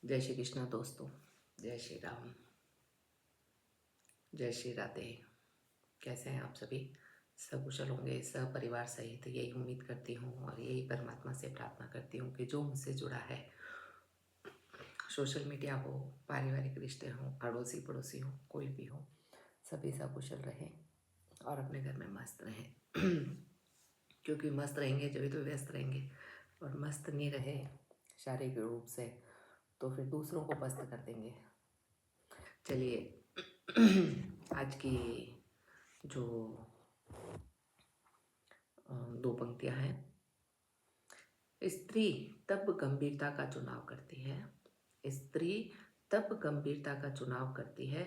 जय श्री कृष्णा दोस्तों। जय श्री राम। जय श्री राधे। कैसे हैं आप सभी? सकुशल होंगे, सब परिवार सहित, यही उम्मीद करती हूँ और यही परमात्मा से प्रार्थना करती हूँ कि जो मुझसे जुड़ा है, सोशल मीडिया हो, पारिवारिक रिश्ते हों, अड़ोसी पड़ोसी हो, कोई भी हो, सभी सकुशल रहें और अपने घर में मस्त रहें। क्योंकि मस्त रहेंगे जब तो व्यस्त रहेंगे, और मस्त नहीं रहे शारीरिक रूप से तो फिर दूसरों को मस्त कर देंगे। चलिए, आज की जो दो पंक्तियां हैं। स्त्री तब गंभीरता का चुनाव करती है। स्त्री तब गंभीरता का चुनाव करती है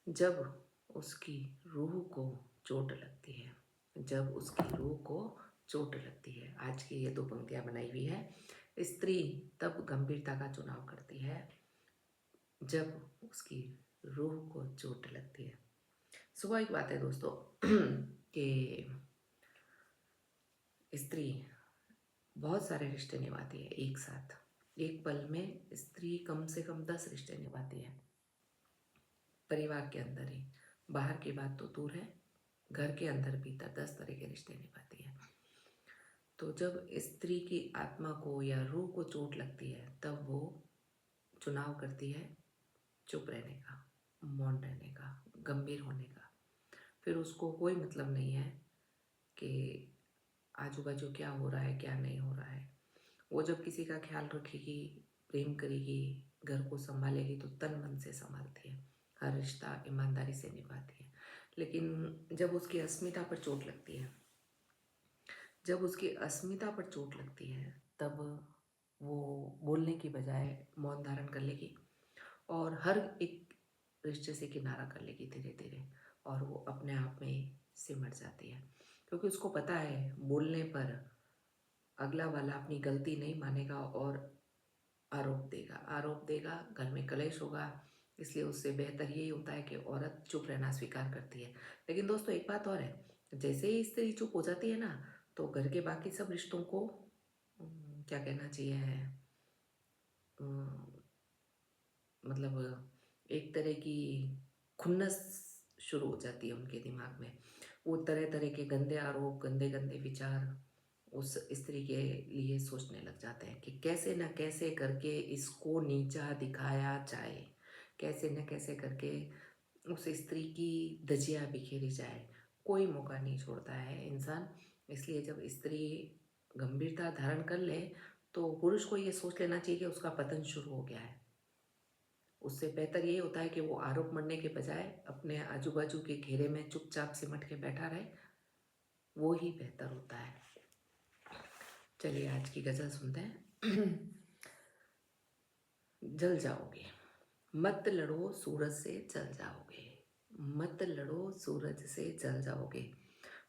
जब उसकी रूह को चोट लगती है। जब उसकी रूह को चोट लगती है। आज की ये दो पंक्तियां बनाई हुई है। स्त्री तब गंभीरता का चुनाव करती है जब उसकी रूह को चोट लगती है। स्वाभाविक बात है दोस्तों कि स्त्री बहुत सारे रिश्ते निभाती है एक साथ। एक पल में स्त्री कम से कम 10 रिश्ते निभाती है, परिवार के अंदर ही। बाहर की बात तो दूर है, घर के अंदर भीतर 10 तरह के रिश्ते निभाती है। तो जब स्त्री की आत्मा को या रूह को चोट लगती है तब वो चुनाव करती है चुप रहने का, मौन रहने का, गंभीर होने का। फिर उसको कोई मतलब नहीं है कि आजू बाजू क्या हो रहा है, क्या नहीं हो रहा है। वो जब किसी का ख्याल रखेगी, प्रेम करेगी, घर को संभालेगी तो तन मन से संभालती है, हर रिश्ता ईमानदारी से निभाती है। लेकिन जब उसकी अस्मिता पर चोट लगती है, जब उसकी अस्मिता पर चोट लगती है तब वो बोलने की बजाय मौन धारण कर लेगी और हर एक रिश्ते से किनारा कर लेगी धीरे धीरे, और वो अपने आप में सिमट जाती है। क्योंकि उसको पता है बोलने पर अगला वाला अपनी गलती नहीं मानेगा और आरोप देगा, घर में कलेश होगा। इसलिए उससे बेहतर यही होता है कि औरत चुप रहना स्वीकार करती है। लेकिन दोस्तों एक बात और है, जैसे ही स्त्री चुप हो जाती है ना, तो घर के बाकी सब रिश्तों को क्या कहना चाहिए, मतलब एक तरह की खुन्नस शुरू हो जाती है उनके दिमाग में। वो तरह तरह के गंदे आरोप, गंदे गंदे विचार उस स्त्री के लिए सोचने लग जाते हैं कि कैसे न कैसे करके इसको नीचा दिखाया जाए, कैसे न कैसे करके उस स्त्री की धजिया बिखेरी जाए। कोई मौका नहीं छोड़ता है इंसान। इसलिए जब स्त्री गंभीरता धारण कर ले तो पुरुष को ये सोच लेना चाहिए कि उसका पतन शुरू हो गया है। उससे बेहतर ये होता है कि वो आरोप मरने के बजाय अपने आजू बाजू के घेरे में चुपचाप सिमट के बैठा रहे, वो ही बेहतर होता है। चलिए आज की गजल सुनते हैं। जल जाओगे, मत लड़ो सूरज से जल जाओगे। मत लड़ो सूरज से जल जाओगे,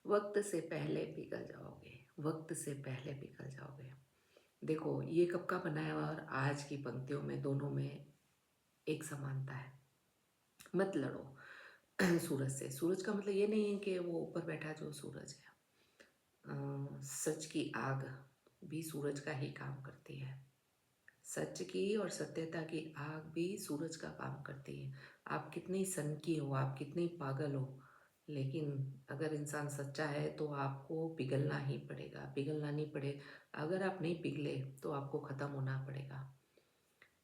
वक्त से पहले पिघल जाओगे। वक्त से पहले पिघल जाओगे। देखो ये कब का बनाया हुआ और आज की पंक्तियों में दोनों में एक समानता है। मत लड़ो सूरज से। सूरज का मतलब ये नहीं है कि वो ऊपर बैठा जो सूरज है। सच की आग भी सूरज का ही काम करती है। सच की और सत्यता की आग भी सूरज का काम करती है। आप कितनी सनकी हो, आप कितनी पागल हो, लेकिन अगर इंसान सच्चा है तो आपको पिघलना ही पड़ेगा, पिघलना नहीं पड़े। अगर आप नहीं पिघले तो आपको ख़त्म होना पड़ेगा।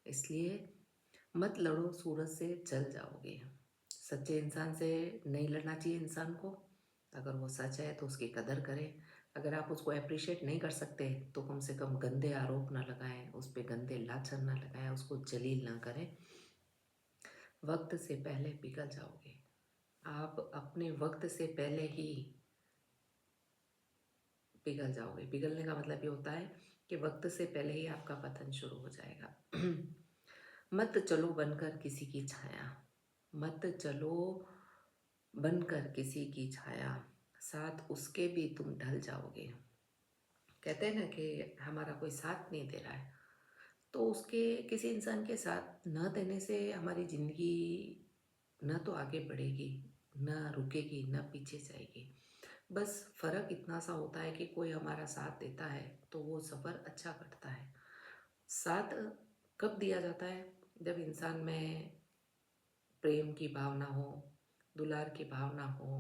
इसलिए मत लड़ो सूरज से जल जाओगे। सच्चे इंसान से नहीं लड़ना चाहिए इंसान को। अगर वो सच है तो उसकी कदर करें। अगर आप उसको अप्रिशिएट नहीं कर सकते तो कम से कम गंदे आरोप ना लगाएं, उस पर गंदे लाछन ना लगाएं, उसको जलील ना करें। वक्त से पहले पिघल जाओगे। आप अपने वक्त से पहले ही पिघल जाओगे। पिघलने का मतलब ये होता है कि वक्त से पहले ही आपका पतन शुरू हो जाएगा। मत चलो बनकर किसी की छाया। मत चलो बनकर किसी की छाया, साथ उसके भी तुम ढल जाओगे। कहते हैं ना कि हमारा कोई साथ नहीं दे रहा है, तो उसके किसी इंसान के साथ न देने से हमारी ज़िंदगी न तो आगे बढ़ेगी, न रुकेगी, न पीछे जाएगी। बस फ़र्क इतना सा होता है कि कोई हमारा साथ देता है तो वो सफ़र अच्छा कटता है। साथ कब दिया जाता है? जब इंसान में प्रेम की भावना हो, दुलार की भावना हो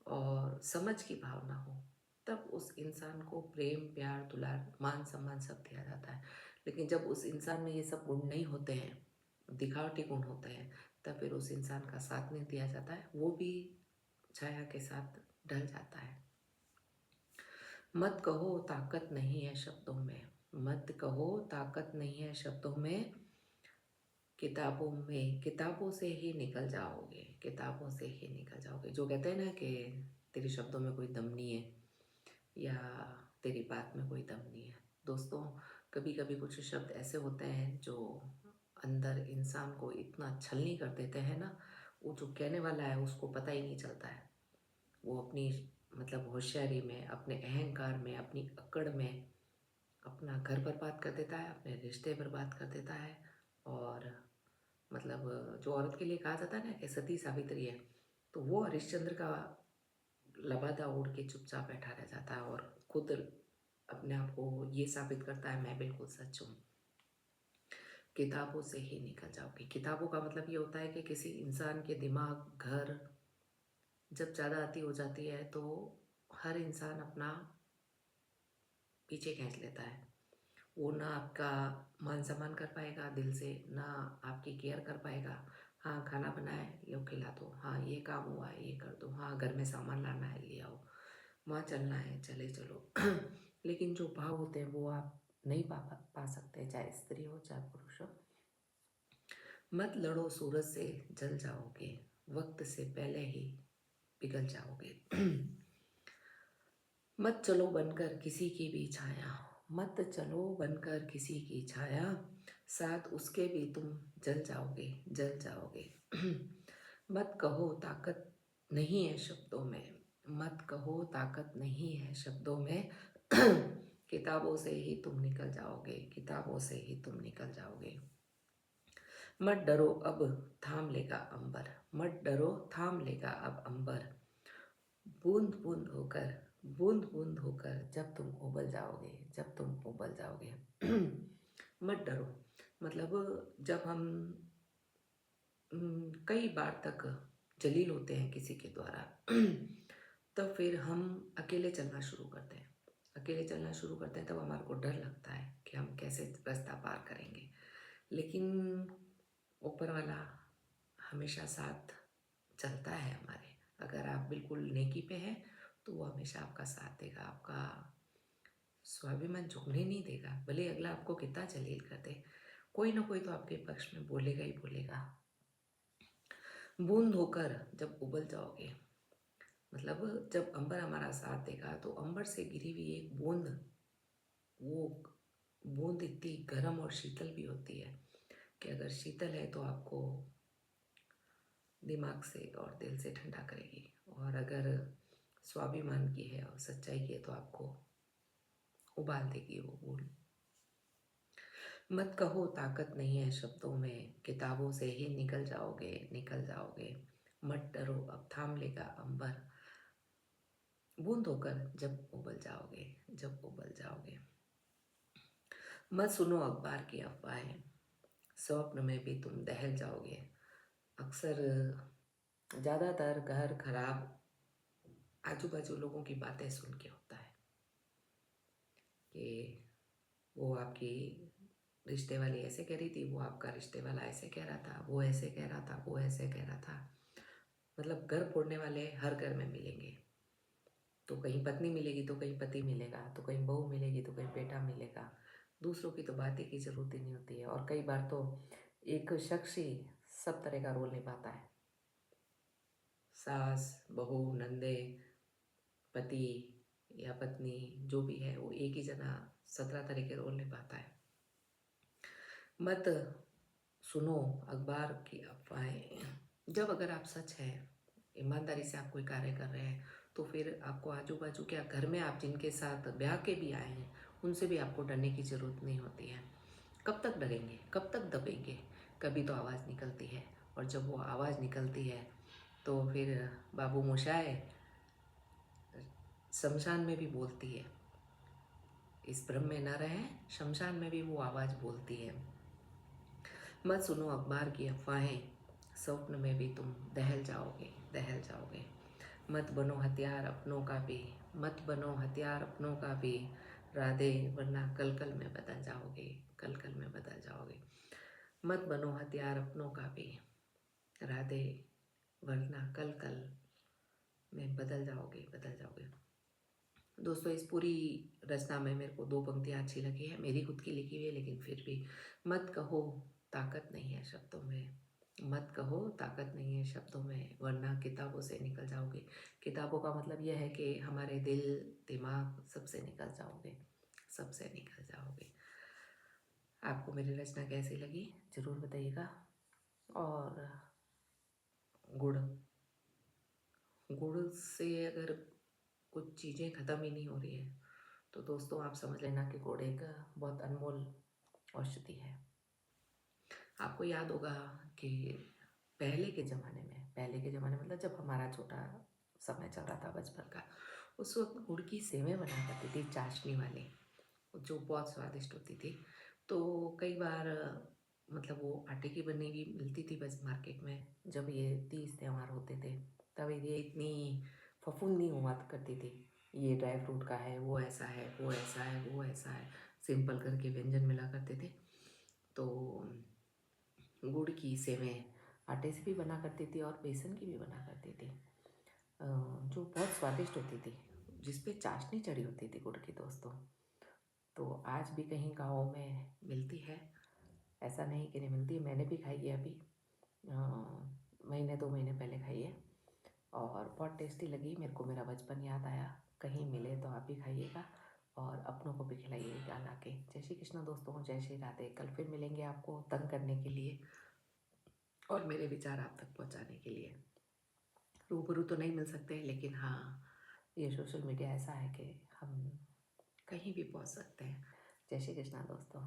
और समझ की भावना हो, तब उस इंसान को प्रेम, प्यार, दुलार, मान सम्मान सब दिया जाता है। लेकिन जब उस इंसान में ये सब गुण नहीं होते हैं, दिखावटी गुण होते हैं, तब फिर उस इंसान का साथ नहीं दिया जाता है, वो भी छाया के साथ ढल जाता है। मत कहो ताकत नहीं है शब्दों में, मत कहो ताकत नहीं है शब्दों में, किताबों से ही निकल जाओगे, किताबों से ही निकल जाओगे। जो कहते हैं ना कि तेरे शब्दों में कोई दम नहीं है या तेरी बात में कोई दम नहीं है। दोस्तों, कभी कभी कुछ शब्द ऐसे होते हैं जो अंदर इंसान को इतना छलनी कर देते हैं ना, वो जो कहने वाला है उसको पता ही नहीं चलता है। वो अपनी मतलब होशियारी में, अपने अहंकार में, अपनी अकड़ में अपना घर बर्बाद कर देता है, अपने रिश्ते बर्बाद कर देता है। और मतलब जो औरत के लिए कहा जाता है ना कि सती सावित्री है, तो वो हरिश्चंद्र का लबादा ओढ़ के चुपचाप बैठा रह जाता है और खुद अपने आप को ये साबित करता है मैं बिल्कुल सच हूँ। किताबों से ही निकल जाओगे। किताबों का मतलब ये होता है कि किसी इंसान के दिमाग, घर जब ज़्यादा आती हो जाती है तो हर इंसान अपना पीछे खींच लेता है। वो ना आपका मान सम्मान कर पाएगा दिल से, ना आपकी केयर कर पाएगा। हाँ, खाना बनाए, लो खिला दो। हाँ, ये काम हुआ है, ये कर दो। हाँ, घर में सामान लाना है, ले आओ। वहाँ चलना है, चले चलो। लेकिन जो भाव होते हैं वो आप नहीं पा सकते, चाहे स्त्री हो चाहे पुरुष हो। मत लड़ो सूरज से, जल जाओगे, वक्त से पहले ही पिघल जाओगे। मत चलो बनकर किसी की भी छाया, मत चलो बनकर किसी की छाया, साथ उसके भी तुम जल जाओगे, जल जाओगे। मत कहो ताकत नहीं है शब्दों में, मत कहो ताकत नहीं है शब्दों में, किताबों से ही तुम निकल जाओगे, किताबों से ही तुम निकल जाओगे। मत डरो अब थाम लेगा अंबर, मत डरो थाम लेगा अब अंबर, बूंद बूंद होकर, बूंद बूंद होकर जब तुम उबल जाओगे, जब तुम उबल जाओगे। मत डरो, मतलब जब हम कई बार तक जलील होते हैं किसी के द्वारा, तब फिर हम अकेले चलना शुरू करते हैं। अकेले चलना शुरू करते हैं तब हमारे को डर लगता है कि हम कैसे रास्ता पार करेंगे। लेकिन ऊपर वाला हमेशा साथ चलता है हमारे। अगर आप बिल्कुल नेकी पे हैं तो वो हमेशा आपका साथ देगा, आपका स्वाभिमान झुकने नहीं देगा। भले अगला आपको कितना जलील कर दे, कोई ना कोई तो आपके पक्ष में बोलेगा ही बोलेगा। बूंद होकर जब उबल जाओगे, मतलब जब अंबर हमारा साथ देगा तो अंबर से गिरी हुई एक बूंद, वो बूंद इतनी गर्म और शीतल भी होती है कि अगर शीतल है तो आपको दिमाग से और दिल से ठंडा करेगी, और अगर स्वाभिमान की है और सच्चाई की है तो आपको उबाल देगी वो बूंद। मत कहो ताकत नहीं है शब्दों में, किताबों से ही निकल जाओगे, निकल जाओगे। मत डरो अब थाम लेगा अंबर, बूंद होकर जब उबल जाओगे, जब उबल जाओगे। मत सुनो अखबार की अफवाहें, स्वप्न में भी तुम दहल जाओगे। अक्सर ज़्यादातर घर खराब आजू बाजू लोगों की बातें सुन के होता है कि वो आपकी रिश्ते वाली ऐसे कह रही थी, वो आपका रिश्ते वाला ऐसे कह रहा था, वो ऐसे कह रहा था, वो ऐसे कह रहा था। मतलब घर फोड़ने वाले हर घर में मिलेंगे। तो कहीं पत्नी मिलेगी तो कहीं पति मिलेगा, तो कहीं बहू मिलेगी तो कहीं बेटा मिलेगा। दूसरों की तो बात की जरूरत ही नहीं होती है। और कई बार तो एक शख्स ही सब तरह का रोल निभाता है। सास, बहू, नंदे, पति या पत्नी जो भी है वो एक ही जना 17 तरह के रोल निभाता है। मत सुनो अखबार की अफवाहें, जब अगर आप सच है, ईमानदारी से आप कोई कार्य कर रहे हैं, तो फिर आपको आजू बाजू क्या घर में आप जिनके साथ ब्याह के भी आए हैं उनसे भी आपको डरने की ज़रूरत नहीं होती है। कब तक डरेंगे, कब तक दबेंगे? कभी तो आवाज़ निकलती है, और जब वो आवाज़ निकलती है तो फिर बाबू मोशाय शमशान में भी बोलती है। इस भ्रम में न रहें, शमशान में भी वो आवाज़ बोलती है। मत सुनो अखबार की अफवाहें, स्वप्न में भी तुम दहल जाओगे, दहल जाओगे। मत बनो हथियार अपनों का भी, मत बनो हथियार अपनों का भी, राधे, वरना कल कल में बदल जाओगे, कल कल में बदल जाओगे। मत बनो हथियार अपनों का भी, राधे, वरना कल कल में बदल जाओगे, बदल जाओगे। दोस्तों, इस पूरी रचना में मेरे को 2 पंक्तियाँ अच्छी लगी है, मेरी खुद की लिखी हुई है, लेकिन फिर भी। मत कहो ताकत नहीं है शब्दों में, मत कहो ताकत नहीं है शब्दों में, वरना किताबों से निकल जाओगे। किताबों का मतलब यह है कि हमारे दिल, दिमाग सबसे निकल जाओगे, सबसे निकल जाओगे। आपको मेरी रचना कैसी लगी ज़रूर बताइएगा। और गुड़, गुड़ से अगर कुछ चीज़ें ख़त्म ही नहीं हो रही है, तो दोस्तों आप समझ लेना कि गुड़ एक बहुत अनमोल औषधि है। आपको याद होगा कि पहले के ज़माने में, पहले के ज़माने मतलब जब हमारा छोटा समय चल रहा था बचपन का, उस वक्त गुड़ की सेवें बना करती थी चाशनी वाली, जो बहुत स्वादिष्ट होती थी। तो कई बार मतलब वो आटे की बनी हुई मिलती थी बस मार्केट में, जब ये तीज त्यौहार होते थे, तब ये इतनी फफूंदी हुआ करती थी, ये ड्राई फ्रूट का है, वो ऐसा है, वो ऐसा है, वो ऐसा है, सिंपल करके व्यंजन मिला करते थे। तो गुड़ की सेवें आटे से भी बना करती थी और बेसन की भी बना करती थी, जो बहुत स्वादिष्ट होती थी, जिस पे चाशनी चढ़ी होती थी गुड़ की दोस्तों। तो आज भी कहीं गाँव में मिलती है, ऐसा नहीं कि नहीं मिलती, मैंने भी खाई है अभी, महीने 2 महीने पहले खाई है और बहुत टेस्टी लगी मेरे को, मेरा बचपन याद आया। कहीं मिले तो आप भी खाइएगा और अपनों को भी खिलाइएगा ला के। जय श्री कृष्ण दोस्तों, जय श्री राधे। कल फिर मिलेंगे आपको तंग करने के लिए और मेरे विचार आप तक पहुंचाने के लिए। रूबरू तो नहीं मिल सकते, लेकिन हाँ, ये सोशल मीडिया ऐसा है कि हम कहीं भी पहुंच सकते हैं। जय श्री कृष्ण दोस्तों।